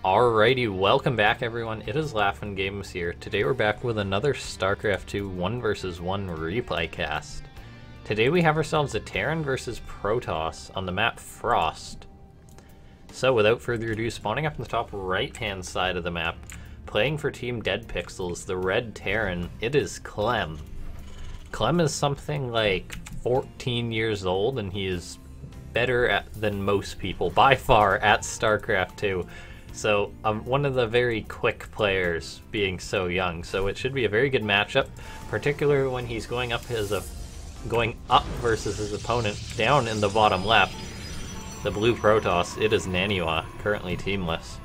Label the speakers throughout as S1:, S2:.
S1: Alrighty, welcome back everyone. It is Laughin' Games here. Today we're back with another StarCraft 2 1 vs 1 replay cast. Today we have ourselves a Terran versus Protoss on the map Frost. So without further ado, spawning up in the top right hand side of the map, playing for Team Dead Pixels, the red Terran, it is Clem. Clem is something like 14 years old and he is better than most people by far at StarCraft 2. So one of the very quick players being so young, so it should be a very good matchup, particularly when he's going up versus his opponent down in the bottom left, the blue Protoss. It is Naniwa, currently teamless.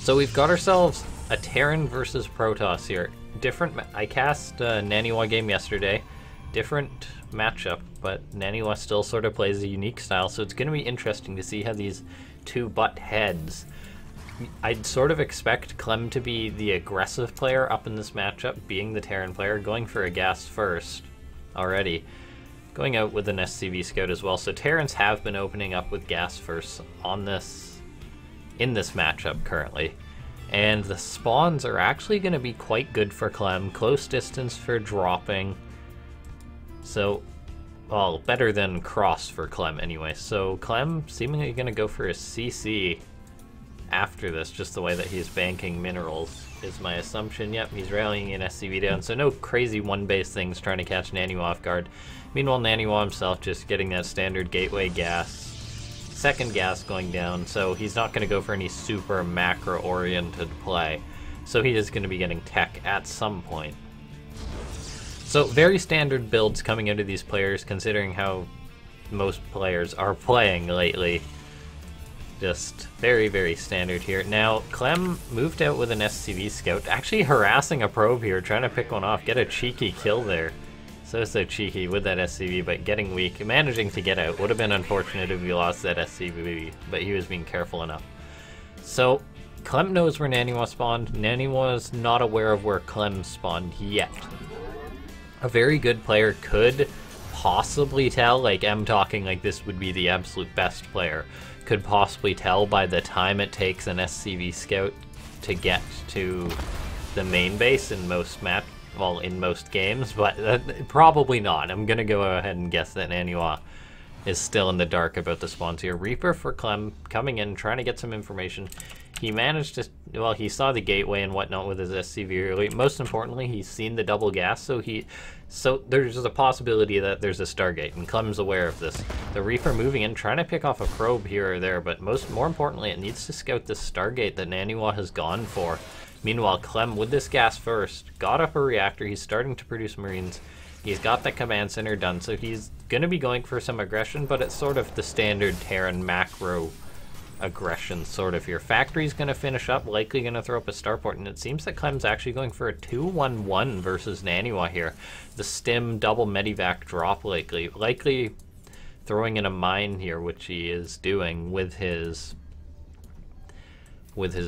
S1: So we've got ourselves a Terran versus Protoss here. I cast a Naniwa game yesterday, different matchup, but Naniwa still sort of plays a unique style, so it's going to be interesting to see how these two butt heads. I'd sort of expect Clem to be the aggressive player up in this matchup, being the Terran player, going for a gas first already. Going out with an SCV scout as well, so Terrans have been opening up with gas first in this matchup currently. And the spawns are actually going to be quite good for Clem, close distance for dropping. So, well, better than cross for Clem anyway. So Clem seemingly going to go for a CC after this, just the way that he's banking minerals is my assumption. Yep, he's rallying an SCV down, so no crazy one-base things trying to catch Naniwa off guard. Meanwhile, Naniwa himself just getting that standard gateway gas. Second gas going down, so he's not going to go for any super macro-oriented play. So he is going to be getting tech at some point. So very standard builds coming out of these players, considering how most players are playing lately. Just very, very standard here. Now, Clem moved out with an SCV scout, actually harassing a probe here, trying to pick one off, get a cheeky kill there. So cheeky with that SCV, but getting weak, managing to get out. Would have been unfortunate if he lost that SCV, but he was being careful enough. So, Clem knows where Naniwa spawned. Naniwa's not aware of where Clem spawned yet. A very good player could possibly tell, like I'm talking like this would be the absolute best player, could possibly tell by the time it takes an SCV scout to get to the main base in most in most games, but probably not. I'm gonna go ahead and guess that Naniwa is still in the dark about the spawns here. Reaper for Clem coming in, trying to get some information. He managed to, well, he saw the gateway and whatnot with his SCV early. Most importantly, he's seen the double gas, so there's a possibility that there's a Stargate, and Clem's aware of this. The Reaper moving in, trying to pick off a probe here or there, but more importantly, it needs to scout this Stargate that Naniwa has gone for. Meanwhile, Clem, with this gas first, got up a reactor. He's starting to produce Marines. He's got the command center done, so he's going to be going for some aggression, but it's sort of the standard Terran macro aggression sort of here. Factory's going to finish up, likely going to throw up a starport, and it seems that Clem's actually going for a 2-1-1 versus Naniwa here. The stim double medivac drop likely throwing in a mine here, which he is doing with his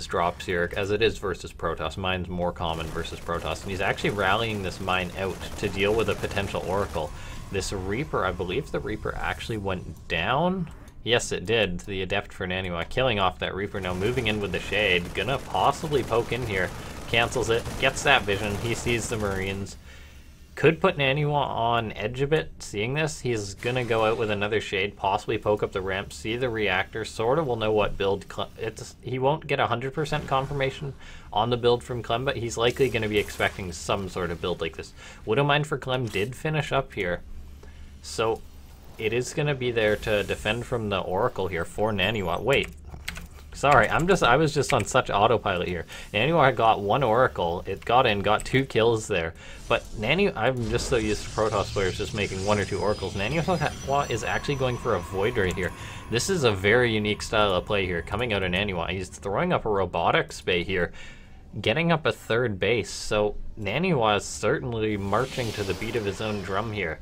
S1: drops here, as it is versus Protoss. Mine's more common versus Protoss, and he's actually rallying this mine out to deal with a potential Oracle. This Reaper, I believe the Reaper actually went down. Yes, it did. The Adept for Naniwa, killing off that Reaper. Now moving in with the Shade, gonna possibly poke in here. Cancels it, gets that vision, he sees the Marines. Could put Naniwa on edge a bit. Seeing this, he's gonna go out with another Shade, possibly poke up the ramp, see the reactor, sort of will know what build. He won't get 100% confirmation on the build from Clem, but he's likely gonna be expecting some sort of build like this. Widowmine for Clem did finish up here, so it is gonna be there to defend from the Oracle here for Naniwa. Wait. Sorry, I was just on such autopilot here. Naniwa got one Oracle, it got in, got 2 kills there. But I'm just so used to Protoss players just making 1 or 2 Oracles. Naniwa is actually going for a Void right here. This is a very unique style of play here, coming out of Naniwa. He's throwing up a robotics bay here, getting up a third base. So Naniwa is certainly marching to the beat of his own drum here.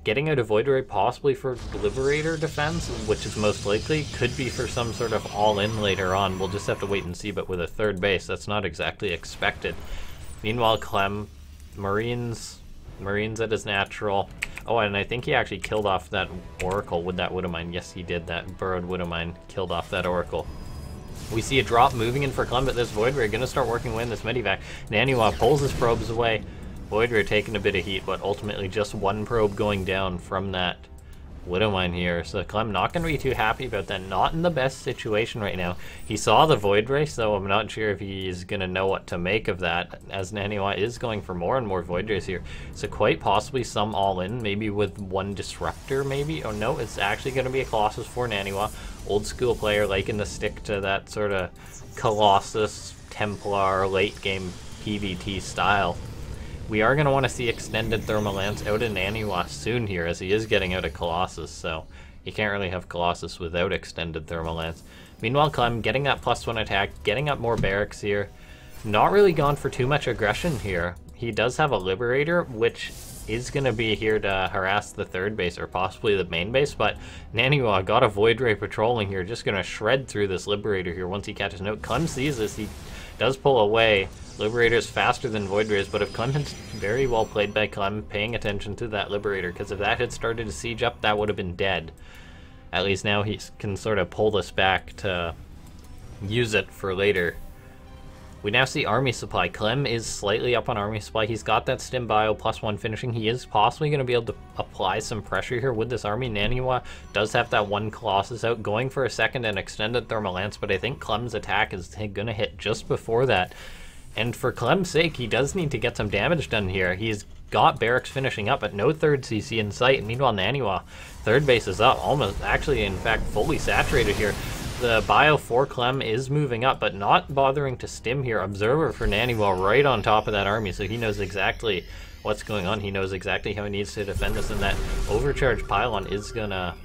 S1: Getting out a Void Ray possibly for Liberator defense, which is most likely, could be for some sort of all-in later on. We'll just have to wait and see, but with a third base, that's not exactly expected. Meanwhile, Clem, Marines at his natural. Oh, and I think he actually killed off that Oracle with that Widowmine. Yes, he did. That burrowed Widowmine killed off that Oracle. We see a drop moving in for Clem, but this Void Ray gonna start working away in this Medivac. Naniwa pulls his probes away. Void Ray taking a bit of heat, but ultimately just one probe going down from that Widowmine here. So Clem not going to be too happy about that. Not in the best situation right now. He saw the Void Ray, so I'm not sure if he's going to know what to make of that, as Naniwa is going for more and more Void Rays here. So quite possibly some all-in, maybe with one Disruptor maybe. Oh no, it's actually going to be a Colossus for Naniwa. Old school player liking to stick to that sort of Colossus, Templar, late game PvT style. We are going to want to see extended Thermal Lance out of Naniwa soon here, as he is getting out of Colossus, so you can't really have Colossus without extended Thermal Lance. Meanwhile, Clem getting that +1 attack, getting up more barracks here. Not really gone for too much aggression here. He does have a Liberator, which is going to be here to harass the third base, or possibly the main base, but Naniwa got a Void Ray patrolling here, just going to shred through this Liberator here once he catches note. Clem sees this, he does pull away. Liberator's faster than Void Rays, but if Clem had very well played by Clem, paying attention to that Liberator, because if that had started to siege up, that would have been dead. At least now he can sort of pull this back to use it for later. We now see Army Supply. Clem is slightly up on Army Supply. He's got that Stim Bio +1 finishing. He is possibly going to be able to apply some pressure here with this Army. Naniwa does have that one Colossus out, going for a second and extended Thermal Lance, but I think Clem's attack is going to hit just before that. And for Clem's sake, he does need to get some damage done here. He's got barracks finishing up, but no third CC in sight. And meanwhile, Naniwa, third base is up, almost, actually, in fact, fully saturated here. The bio for Clem is moving up, but not bothering to stim here. Observer for Naniwa right on top of that army, so he knows exactly what's going on. He knows exactly how he needs to defend this, and that overcharged pylon is gonna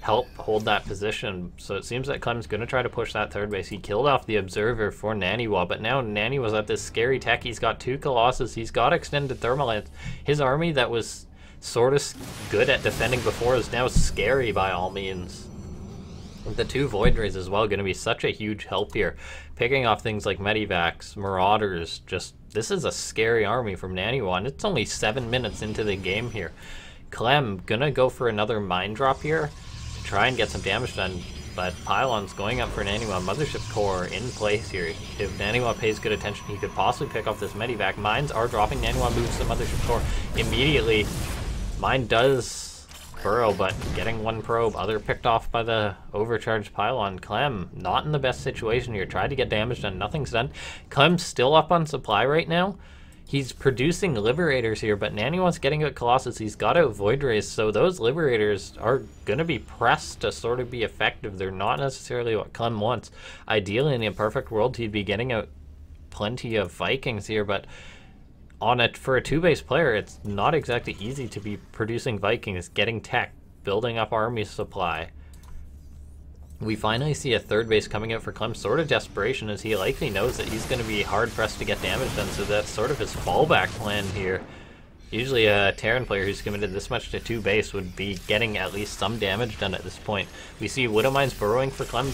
S1: help hold that position. So it seems that Clem's going to try to push that third base. He killed off the Observer for Naniwa, but now Naniwa's at this scary tech. He's got two Colossus. He's got extended Thermal Lance. His army that was sort of good at defending before is now scary by all means. The two Void Rays as well going to be such a huge help here. Picking off things like Medivacs, Marauders, just this is a scary army from Naniwa, and it's only 7 minutes into the game here. Clem gonna go for another Mine Drop here. Try and get some damage done, but Pylon's going up for Naniwa. Mothership Core in place here. If Naniwa pays good attention, he could possibly pick off this Medivac. Mines are dropping. Naniwa moves the Mothership Core immediately. Mine does burrow, but getting one probe. Other picked off by the overcharged Pylon. Clem not in the best situation here. Tried to get damage done. Nothing's done. Clem's still up on supply right now. He's producing Liberators here, but Naniwa's getting out Colossus. He's got out Void Rays, so those Liberators are going to be pressed to sort of be effective. They're not necessarily what Clem wants. Ideally, in the perfect world, he'd be getting out plenty of Vikings here, but for a two-base player, it's not exactly easy to be producing Vikings, getting tech, building up army supply. We finally see a third base coming out for Clem, sort of desperation, as he likely knows that he's going to be hard-pressed to get damage done, so that's sort of his fallback plan here. Usually a Terran player who's committed this much to two base would be getting at least some damage done at this point. We see Widowmines burrowing for Clem.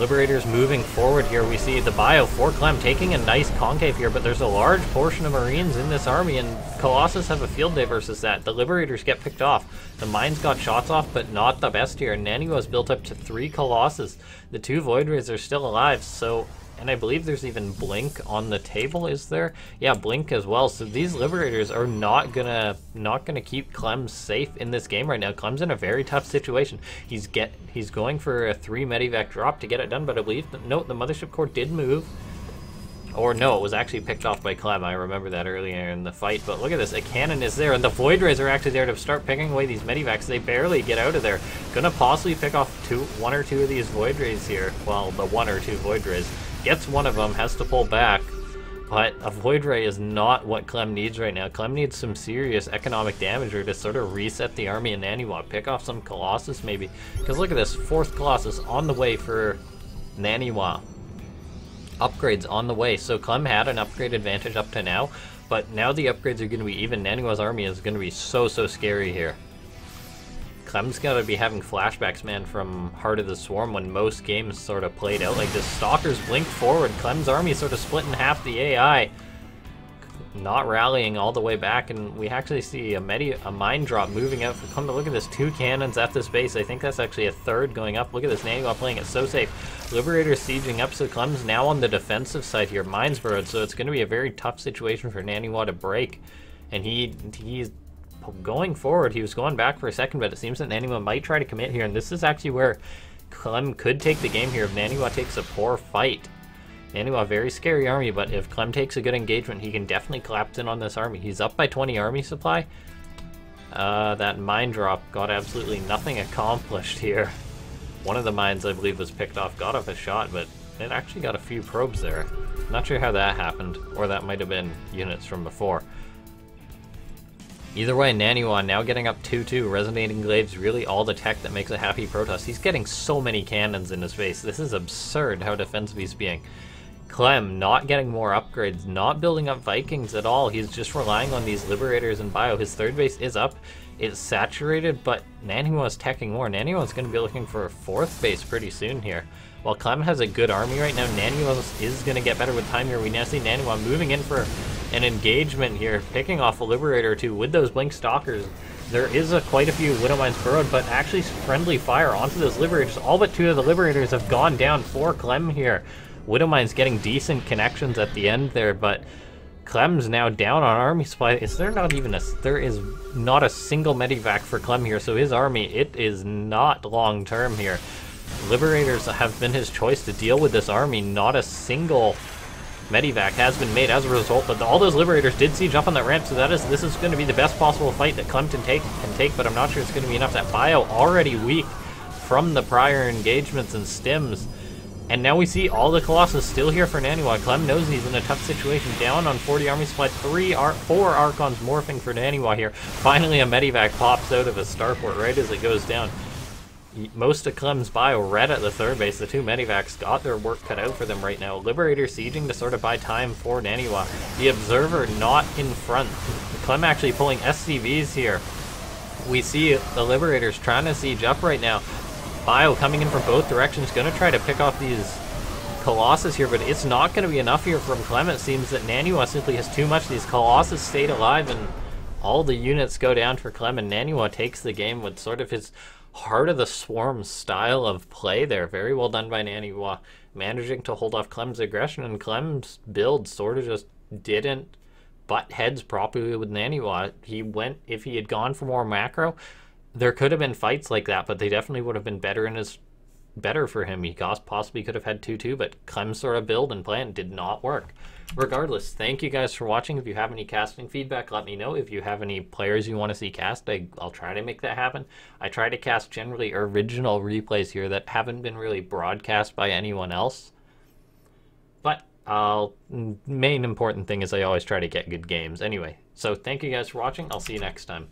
S1: Liberators moving forward here. We see the bio for Clem taking a nice concave here, but there's a large portion of Marines in this army, and Colossus have a field day versus that. The Liberators get picked off. The Mines got shots off, but not the best here. Naniwa's built up to 3 Colossus. The 2 Void Rays are still alive, so... And I believe there's even Blink on the table, is there? Yeah, Blink as well. So these Liberators are not gonna keep Clem safe in this game right now. Clem's in a very tough situation. He's going for a 3 Medivac drop to get it done, but I believe the Mothership Core did move. Or no, it was actually picked off by Clem. I remember that earlier in the fight. But look at this, a cannon is there, and the Void Rays are actually there to start picking away these Medivacs. They barely get out of there. Gonna possibly pick off 1 or 2 of these Void Rays here. Well, the 1 or 2 Void Rays. Gets one of them, has to pull back. But a Void Ray is not what Clem needs right now. Clem needs some serious economic damage here to sort of reset the army in Naniwa. Pick off some Colossus maybe. Because look at this, 4th Colossus on the way for Naniwa. Upgrades on the way. So Clem had an upgrade advantage up to now, but now the upgrades are going to be even. Naniwa's army is going to be so scary here. Clem's got to be having flashbacks, man, from Heart of the Swarm when most games sort of played out like this. Stalkers blink forward. Clem's army sort of split in half the AI. not rallying all the way back, and we actually see a mine drop moving out. Come to look at this, 2 cannons at this base. I think that's actually a 3rd going up. Look at this, Naniwa playing it so safe. Liberator sieging up, so Clem's now on the defensive side here. Mines burrowed, so it's going to be a very tough situation for Naniwa to break. And he's going forward. He was going back for a second, but it seems that Naniwa might try to commit here, and this is actually where Clem could take the game here if Naniwa takes a poor fight. Naniwa, very scary army, but if Clem takes a good engagement, he can definitely collapse in on this army. He's up by 20 army supply. That mine drop got absolutely nothing accomplished here. One of the mines, I believe, was picked off, got off a shot, but it actually got a few probes there. Not sure how that happened, or that might have been units from before. Either way, Naniwa now getting up 2-2. Resonating Glaives, really all the tech that makes a happy Protoss. He's getting so many cannons in his face. This is absurd how defensive he's being. Clem not getting more upgrades, not building up Vikings at all. He's just relying on these Liberators and Bio. His 3rd base is up. It's saturated, but Naniwa's teching more. Naniwa's going to be looking for a 4th base pretty soon here. While Clem has a good army right now, Naniwa is going to get better with time here. We now see Naniwa moving in for an engagement here, picking off a Liberator or 2 with those Blink Stalkers. There is quite a few Widow Mines burrowed, but actually friendly fire onto those Liberators. All but 2 of the Liberators have gone down for Clem here. Widow Mine's getting decent connections at the end there, but Clem's now down on army supply. There is not a single medivac for Clem here, so his army, it is not long term here. Liberators have been his choice to deal with this army. Not a single medivac has been made as a result, but all those Liberators did siege up on that ramp, so this is going to be the best possible fight that Clem can take, but I'm not sure it's going to be enough. That Bio already weak from the prior engagements and stims. And now we see all the Colossus still here for Naniwa. Clem knows he's in a tough situation. Down on 40 army supply. 4 Archons morphing for Naniwa here. Finally a medivac pops out of a starport right as it goes down. Most of Clem's Bio red at the 3rd base. The 2 medivacs got their work cut out for them right now. Liberator sieging to sort of buy time for Naniwa. The Observer not in front. Clem actually pulling SCVs here. We see the Liberators trying to siege up right now. Bio coming in from both directions, going to try to pick off these Colossus here, but it's not going to be enough here from Clem. It seems that Naniwa simply has too much. These Colossus stayed alive, and all the units go down for Clem, and Naniwa takes the game with sort of his Heart of the Swarm style of play there. Very well done by Naniwa, managing to hold off Clem's aggression, and Clem's build sort of just didn't butt heads properly with Naniwa. If he had gone for more macro, there could have been fights like that, but they definitely would have been better for him. He possibly could have had 2-2, but Clem's sort of build and plan did not work. Regardless, thank you guys for watching. If you have any casting feedback, let me know. If you have any players you want to see cast, I'll try to make that happen. I try to cast generally original replays here that haven't been really broadcast by anyone else. But main important thing is I always try to get good games. Anyway, so thank you guys for watching. I'll see you next time.